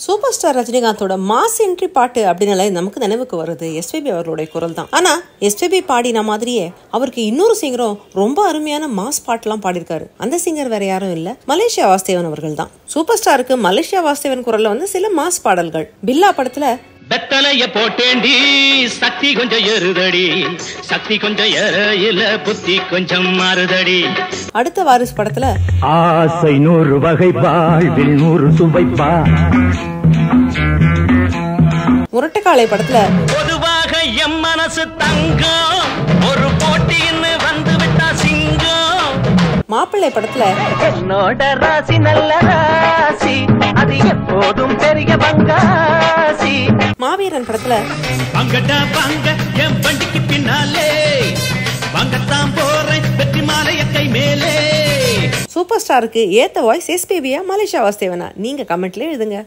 Super star ரஜினிகாந்தோட mass entry பாட்டு அப்படின்னாலே நமக்கு நினைவுக்கு வருது எஸ்பிபி அவர்களுடைய குரல் தான். ஆனா எஸ்பிபி பாடின மாதிரியே அவருக்கு இன்னொரு சிங்கரும் ரொம்ப அருமையான மாஸ் பாட்டுலாம் பாடியிருக்காரு. அந்த சிங்கர் வேற யாரும் இல்ல, மலேசியா வாசுதேவன் அவர்கள் தான். சூப்பர் ஸ்டாருக்கு மலேசியா வாசுதேவன் குரல்ல வந்து சில மாஸ் பாடல்கள். பில்லா படத்துல வெத்தலைய போட்டேண்டி சக்தி கொஞ்சம் ஏறுதடி, சக்தி கொஞ்சம் ஏறையில புத்தி கொஞ்சம் மாறுதடி. அடுத்த வாரிசு படத்துல ஆசை 100 வகை வாழ்வில் 100 சுவைப்பா. முரட்டுக்காலை படத்துல பொதுவாக எம் மனசு தங்கம், ஒரு போட்டின்னு வந்து விட்டா சிங்கம். மாப்பிள்ளை படத்துல என்னோட ராசி நல்ல ராசி, அது எப்போதும் பெரிய பங்காசி. மாவீரன் படத்துல பங்கடா பங்க என் வண்டிக்கு பின்னாலே, பங்கத்தான் போறேன் வெற்றி மாலைய கை மேலே. சூப்பர் ஸ்டாருக்கு ஏத்த வாய்ஸ் எஸ்பிபியா மலேசியா வாசுதேவனா? நீங்க கமெண்ட்ல எழுதுங்க.